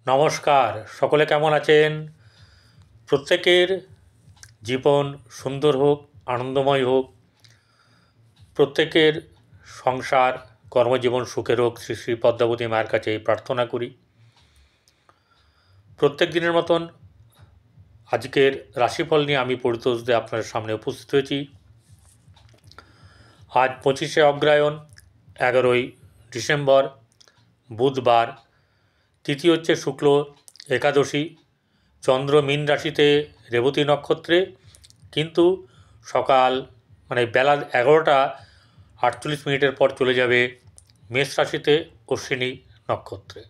নমস্কার, সকলে কেমন আছেন? প্রত্যেকের জীবন সুন্দর হোক, আনন্দময় হোক, প্রত্যেকের সংসার কর্মজীবন সুখের হোক, শ্রী শ্রী পদ্মাবতী মায়ের কাছে এই প্রার্থনা করি। প্রত্যেক দিনের মতন আজকের রাশিফল নিয়ে আমি পরিতোষ দে আপনার সামনে উপস্থিত হয়েছি। আজ 25শে অগ্রহায়ণ, 11ই ডিসেম্বর, বুধবার। তিথি হচ্ছে শুক্ল একাদশী। চন্দ্র মীন রাশিতে রেবতী নক্ষত্রে, কিন্তু সকাল বেলা 11টা 48 পর চলে যাবে মেষ রাশিতে অশ্বিনী নক্ষত্রে।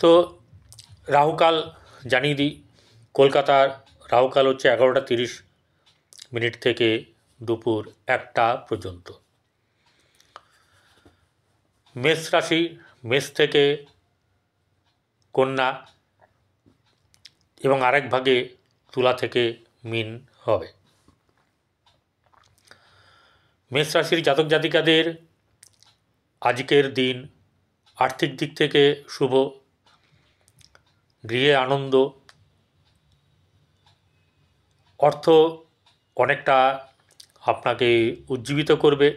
তো রাহুকাল জানিয়ে দিই। কলকাতার রাহুকাল হচ্ছে 11টা 30 থেকে দুপুর 1টা পর্যন্ত। মেষ রাশি, মেষ থেকে কন্যা এবং আরেক ভাগে তুলা থেকে মীন হবে। মেষ রাশির জাতক জাতিকাদের আজকের দিন আর্থিক দিক থেকে শুভ, গৃহে আনন্দ, অর্থ অনেকটা আপনাকে উজ্জীবিত করবে।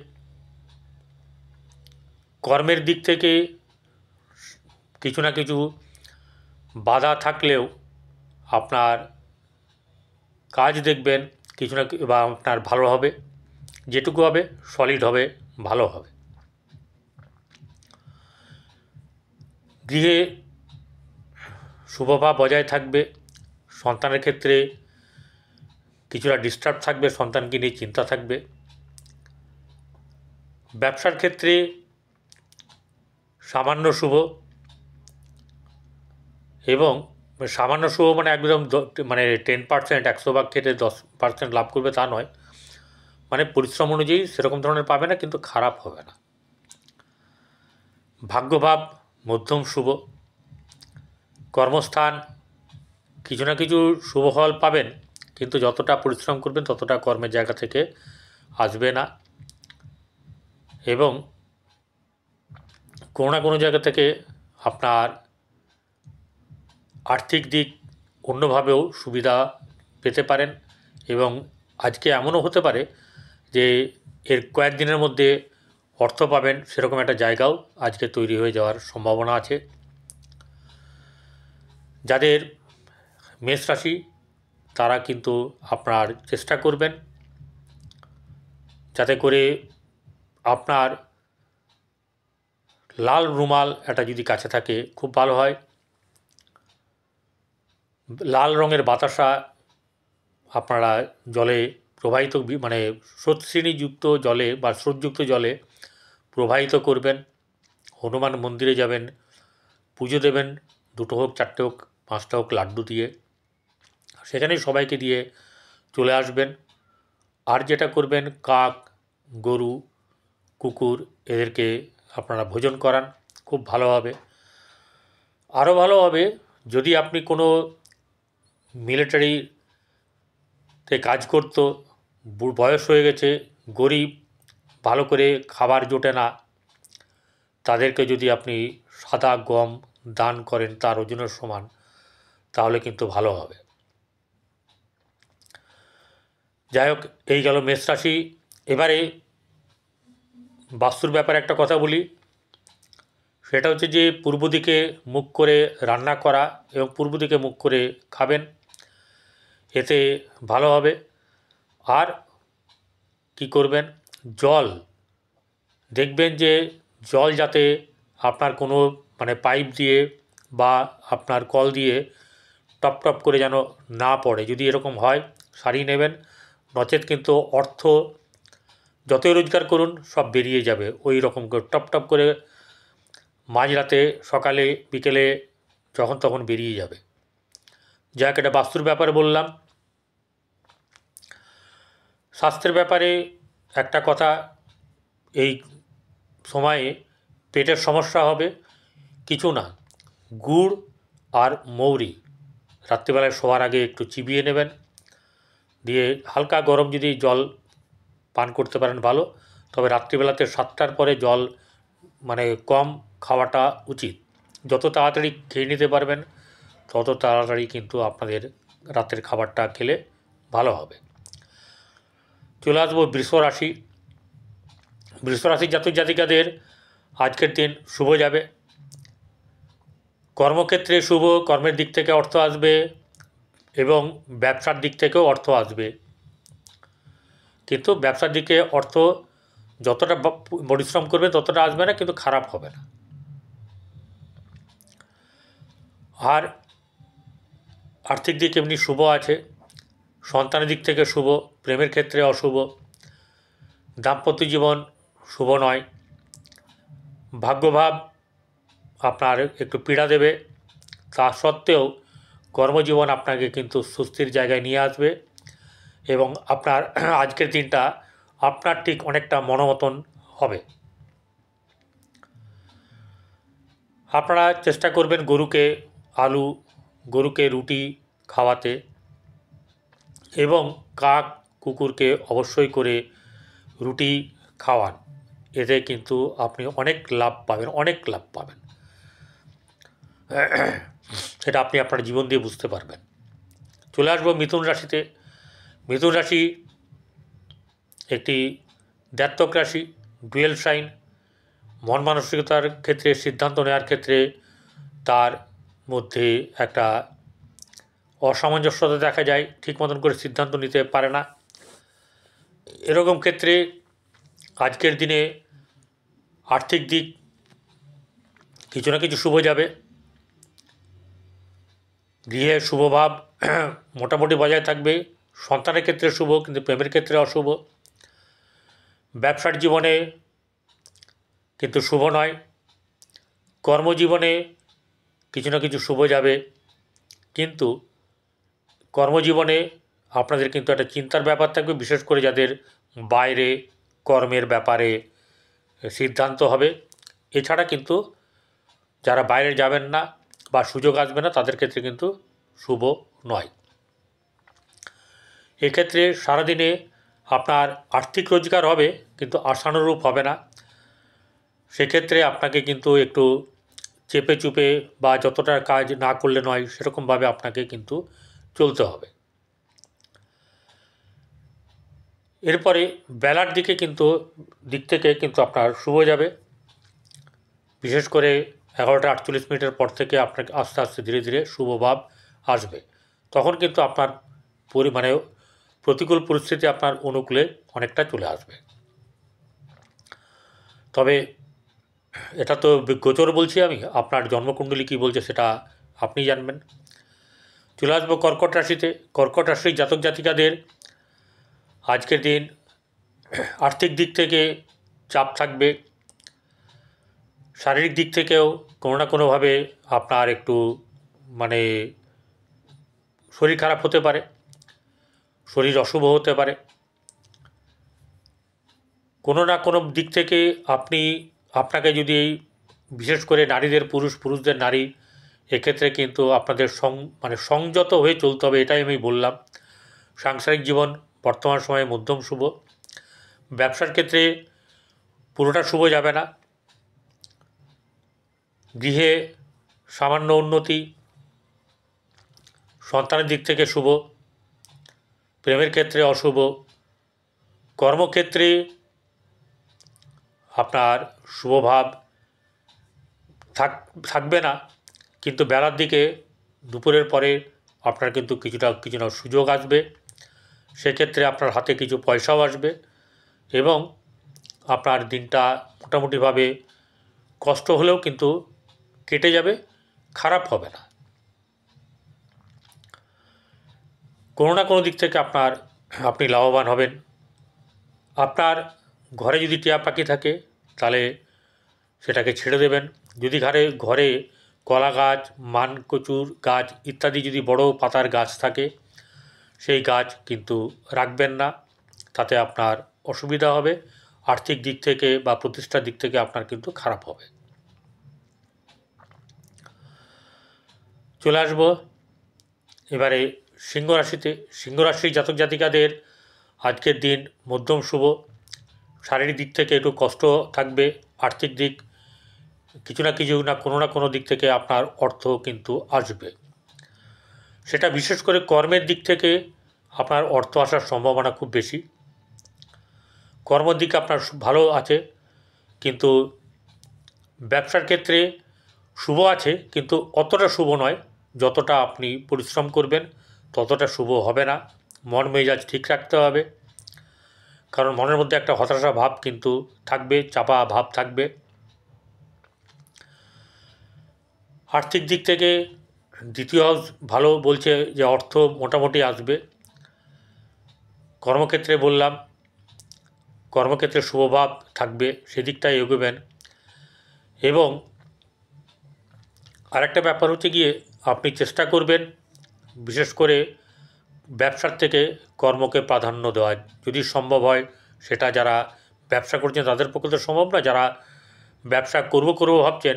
কর্মের দিক থেকে কিছু না কিছু বাধা থাকলেও আপনার কাজ দেখবেন কিছু না বা আপনার ভালো হবে, যেটুকু হবে সলিড হবে, ভালো হবে। গৃহে শুভভাব বজায় থাকবে। সন্তানের ক্ষেত্রে কিছুটা ডিস্টার্ব থাকবে, সন্তানকে নিয়ে চিন্তা থাকবে। ব্যবসার ক্ষেত্রে সামান্য শুভ, এবং সামান্য শুভ একদম 10%, 100 ভাগ ক্ষেত্রে 10% লাভ করবে তা নয়, পরিশ্রম অনুযায়ী সেরকম ধরনের পাবে না, কিন্তু খারাপ হবে না। ভাগ্যভাব মধ্যম শুভ। কর্মস্থান কিছু না কিছু শুভ ফল পাবেন, কিন্তু যতটা পরিশ্রম করবেন ততটা কর্মের জায়গা থেকে আসবে না, এবং কোনো না কোনো জায়গা থেকে আপনার আর্থিক দিক অন্যভাবেও সুবিধা পেতে পারেন। এবং আজকে এমনও হতে পারে যে এর কয়েকদিনের মধ্যে অর্থ পাবেন, সেরকম একটা জায়গাও আজকে তৈরি হয়ে যাওয়ার সম্ভাবনা আছে। যাদের মেষ রাশি তারা কিন্তু আপনার চেষ্টা করবেন যাতে করে আপনার লাল রুমাল একটা যদি কাছে থাকে খুব ভালো হয়। লাল রঙের বাতাসা আপনারা জলে প্রবাহিত স্রোতশ্রেণীযুক্ত জলে বা স্রোতযুক্ত জলে প্রবাহিত করবেন। হনুমান মন্দিরে যাবেন, পুজো দেবেন, 2টো হোক, 4টে হোক, 5টা হোক লাড্ডু দিয়ে, সেখানেই সবাইকে দিয়ে চলে আসবেন। আর যেটা করবেন, কাক, গরু, কুকুর এদেরকে আপনারা ভোজন করান, খুব ভালো হবে। আরও ভালো হবে যদি আপনি কোনো মিলিটারিতে কাজ করতো, বয়স হয়ে গেছে, গরিব, ভালো করে খাবার জোটে না, তাদেরকে যদি আপনি সাদা গম দান করেন তার ওজনের সমান, তাহলে কিন্তু ভালো হবে। যাই হোক, এই গেল মেষ রাশি। এবারে বাস্তুর ব্যাপারে একটা কথা বলি। সেটা হচ্ছে যে পূর্ব দিকে মুখ করে রান্না করা এবং পূর্ব দিকে মুখ করে খাবেন, এতে ভালো হবে। আর কি করবেন, জল দেখবেন যে জল যাতে আপনার কোনো পাইপ দিয়ে বা আপনার কল দিয়ে টপ টপ করে যেন না পড়ে। যদি এরকম হয় সারিয়ে নেবেন, নচেত কিন্তু অর্থ যতই রোজগার করুন সব বেরিয়ে যাবে। ওই রকম করে টপ টপ করে মাঝরাতে, সকালে, বিকেলে যখন তখন বেরিয়ে যাবে। যাক, এটা বাস্তুর ব্যাপারে বললাম। স্বাস্থ্যের ব্যাপারে একটা কথা, এই সময়ে পেটের সমস্যা হবে, কিছু না, গুড় আর মৌরি রাত্রিবেলায় শোয়ার আগে একটু চিবিয়ে নেবেন, দিয়ে হালকা গরম যদি জল পান করতে পারেন ভালো, তবে রাত্রিবেলাতে 7টার পরে জল কম খাওয়াটা উচিত। যত তাড়াতাড়ি খেয়ে নিতে পারবেন তত তাড়াতাড়ি কিন্তু আপনাদের রাতের খাবারটা খেলে ভালো হবে। চলে আসবো বৃষ রাশি। বৃষ রাশির জাতক জাতিকাদের আজকের দিন শুভ যাবে। কর্মক্ষেত্রে শুভ, কর্মের দিক থেকে অর্থ আসবে এবং ব্যবসার দিক থেকেও অর্থ আসবে। কিন্তু ব্যবসার দিকে অর্থ যতটা পরিশ্রম করবে ততটা আসবে না, কিন্তু খারাপ হবে না। আর আর্থিক দিক এমনি শুভ আছে। সন্তানের দিক থেকে শুভ, প্রেমের ক্ষেত্রে অশুভ, দাম্পত্য জীবন শুভ নয়। ভাগ্যভাব আপনার একটু পীড়া দেবে, তা সত্ত্বেও কর্মজীবন আপনাকে কিন্তু সুস্থির জায়গায় নিয়ে আসবে এবং আপনার আজকের দিনটা আপনার ঠিক অনেকটা মনোমতন হবে। আপনারা চেষ্টা করবেন গরুকে আলু, গরুকে রুটি খাওয়াতে এবং কাক কুকুরকে অবশ্যই করে রুটি খাওয়ান। এতে কিন্তু আপনি অনেক লাভ পাবেন, অনেক লাভ পাবেন। সেটা আপনি আপনার জীবন দিয়ে বুঝতে পারবেন। চলে আসবো মিথুন রাশিতে। মিথুন রাশি একটি দ্ব্যর্থক রাশি, ডুয়েল সাইন। মন মানসিকতার ক্ষেত্রে, সিদ্ধান্ত নেওয়ার ক্ষেত্রে তার মধ্যে একটা অসামঞ্জস্যতা দেখা যায়, ঠিক মতন করে সিদ্ধান্ত নিতে পারে না। এরকম ক্ষেত্রে আজকের দিনে আর্থিক দিক কিছু না কিছু শুভ যাবে। গৃহে শুভভাব মোটামুটি বজায় থাকবে। সন্তানের ক্ষেত্রে শুভ, কিন্তু প্রেমের ক্ষেত্রে অশুভ। ব্যবসার জীবনে কিন্তু শুভ নয়। কর্মজীবনে কিছু না কিছু শুভ যাবে, কিন্তু কর্মজীবনে আপনাদের কিন্তু একটা চিন্তার ব্যাপার থাকবে, বিশেষ করে যাদের বাইরে কর্মের ব্যাপারে সিদ্ধান্ত হবে। এছাড়া কিন্তু যারা বাইরে যাবেন না বা সুযোগ আসবে না তাদের ক্ষেত্রে কিন্তু শুভ নয়। এক্ষেত্রে সারাদিনে আপনার আর্থিক রোজগার হবে, কিন্তু আশানুরূপ হবে না। সেক্ষেত্রে আপনাকে কিন্তু একটু চেপে চুপে বা যতটা কাজ না করলে নয় সেরকমভাবে আপনাকে কিন্তু চলতে হবে। এরপরে বেলার দিকে কিন্তু দিক থেকে কিন্তু আপনার শুভ যাবে। বিশেষ করে 11:48 পর থেকে আপনাকে আস্তে আস্তে ধীরে ধীরে শুভভাব আসবে। তখন কিন্তু আপনার মানে প্রতিকূল পরিস্থিতি আপনার অনুকূলে অনেকটা চলে আসবে। তবে এটা তো গোচর বলছি আমি, আপনার জন্মকুণ্ডলী কী বলছে সেটা আপনি জানবেন। চলে আসবো কর্কট রাশিতে। কর্কট রাশির জাতক জাতিকাদের আজকের দিন আর্থিক দিক থেকে চাপ থাকবে। শারীরিক দিক থেকেও কোনো না কোনোভাবে আপনার একটু মানে শরীর খারাপ হতে পারে, শরীর অশুভ হতে পারে। কোনো না কোনো দিক থেকে আপনাকে যদি বিশেষ করে নারীদের পুরুষদের নারী, এক্ষেত্রে কিন্তু আপনাদের সংযত হয়ে চলতে হবে, এটাই আমি বললাম। সাংসারিক জীবন বর্তমান সময়ে মধ্যম শুভ। ব্যবসার ক্ষেত্রে পুরোটা শুভ যাবে না। গৃহে সামান্য উন্নতি, সন্তানের দিক থেকে শুভ, প্রেমের ক্ষেত্রে অশুভ। কর্মক্ষেত্রে আপনার শুভভাব থাকবে না, কিন্তু বেলার দিকে দুপুরের পরে আপনার কিন্তু কিছুটা সুযোগ আসবে। সেক্ষেত্রে আপনার হাতে কিছু পয়সাও আসবে এবং আপনার দিনটা মোটামুটিভাবে কষ্ট হলেও কিন্তু কেটে যাবে, খারাপ হবে না। কোনো না কোনো দিক থেকে আপনি লাভবান হবেন। আপনার ঘরে যদি টিয়া পাখি থাকে তাহলে সেটাকে ছেড়ে দেবেন। যদি ঘরে কলা গাছ, মানকচুর গাছ ইত্যাদি যদি বড় পাতার গাছ থাকে সেই গাছ কিন্তু রাখবেন না, তাতে আপনার অসুবিধা হবে। আর্থিক দিক থেকে বা প্রতিষ্ঠার দিক থেকে আপনার কিন্তু খারাপ হবে। চলে আসবো এবারে সিংহ রাশিতে। সিংহ রাশির জাতক জাতিকাদের আজকের দিন মধ্যম শুভ। শারীরিক দিক থেকে একটু কষ্ট থাকবে, আর্থিক দিক কিছু না কোনো দিক থেকে আপনার অর্থ কিন্তু আসবে। সেটা বিশেষ করে কর্মের দিক থেকে আপনার অর্থ আসার সম্ভাবনা খুব বেশি। কর্মের দিকে আপনার ভালো আছে, কিন্তু ব্যবসার ক্ষেত্রে শুভ আছে, কিন্তু অতটা শুভ নয়। যতটা আপনি পরিশ্রম করবেন ততটা শুভ হবে না। মন মেজাজ ঠিক রাখতে হবে, কারণ মনের মধ্যে একটা হতাশা ভাব কিন্তু থাকবে, চাপা ভাব থাকবে। আর্থিক দিক থেকে দ্বিতীয় হাউস ভালো বলছে যে অর্থ মোটামুটি আসবে। কর্মক্ষেত্রে বললাম, কর্মক্ষেত্রে শুভভাব থাকবে, সেদিকটাই এগোবেন। এবং আরেকটা ব্যাপার হচ্ছে গিয়ে আপনি চেষ্টা করবেন বিশেষ করে ব্যবসার থেকে কর্মকে প্রাধান্য দেওয়ার, যদি সম্ভব হয়। সেটা যারা ব্যবসা করছেন তাদের পক্ষে তো সম্ভব না, যারা ব্যবসা করব ভাবছেন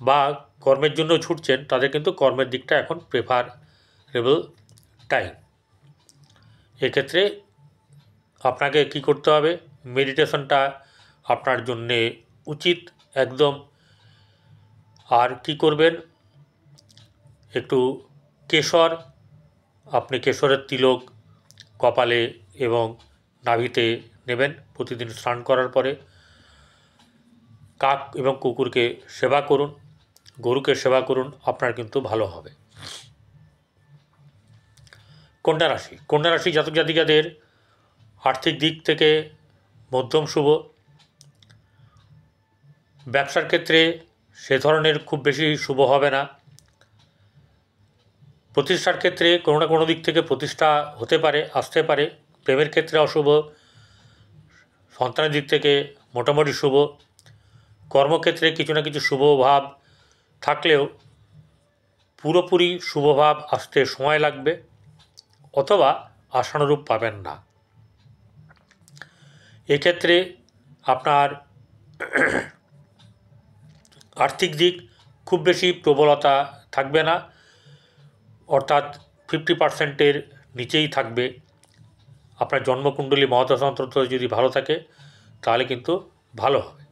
বা কর্মের জন্য ছুটছেন তাদের কিন্তু কর্মের দিকটা এখন প্রেফারেবল টাইম। এক্ষেত্রে আপনাকে কি করতে হবে, মেডিটেশনটা আপনার জন্যে উচিত একদম। আর কি করবেন, একটু কেশর, আপনি কেশরের তিলক কপালে এবং নাভিতে নেবেন প্রতিদিন স্নান করার পরে। কাক এবং কুকুরকে সেবা করুন, গরুকে সেবা করুন, আপনার কিন্তু ভালো হবে। কন্যা রাশি জাতক জাতিকাদের আর্থিক দিক থেকে মধ্যম শুভ। ব্যবসার ক্ষেত্রে সে ধরনের খুব বেশি শুভ হবে না। প্রতিষ্ঠার ক্ষেত্রে কোনো দিক থেকে প্রতিষ্ঠা হতে পারে, আসতে পারে। প্রেমের ক্ষেত্রে অশুভ, সন্তানের দিক থেকে মোটামুটি শুভ। কর্মক্ষেত্রে কিছু না কিছু শুভ ভাব থাকলেও পুরোপুরি শুভভাব আসতে সময় লাগবে, অথবা আশানুরূপ পাবেন না। এক্ষেত্রে আপনার আর্থিক দিক খুব বেশি প্রবলতা থাকবে না, অর্থাৎ 50%-এর নিচেই থাকবে। আপনার জন্মকুণ্ডলী মহাদশান্তর যদি ভালো থাকে তাহলে কিন্তু ভালো হবে।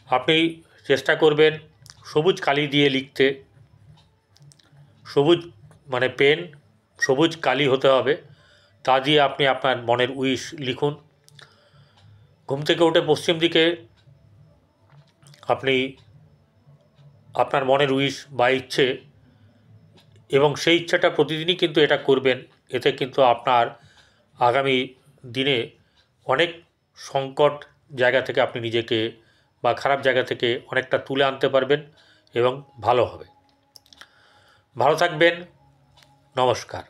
আপনি চেষ্টা করবেন সবুজ কালি দিয়ে লিখতে। সবুজ মানে পেন, সবুজ কালি হতে হবে, তা দিয়ে আপনি আপনার মনের উইশ লিখুন। ঘুম থেকে উঠে পশ্চিম দিকে আপনি আপনার মনের উইশ বা ইচ্ছে, এবং সেই ইচ্ছাটা প্রতিদিনই কিন্তু এটা করবেন। এতে কিন্তু আপনার আগামী দিনে অনেক সংকট জায়গা থেকে আপনি নিজেকে বা খারাপ জায়গা থেকে অনেকটা তুলে আনতে পারবেন এবং ভালো হবে। ভালো থাকবেন। নমস্কার।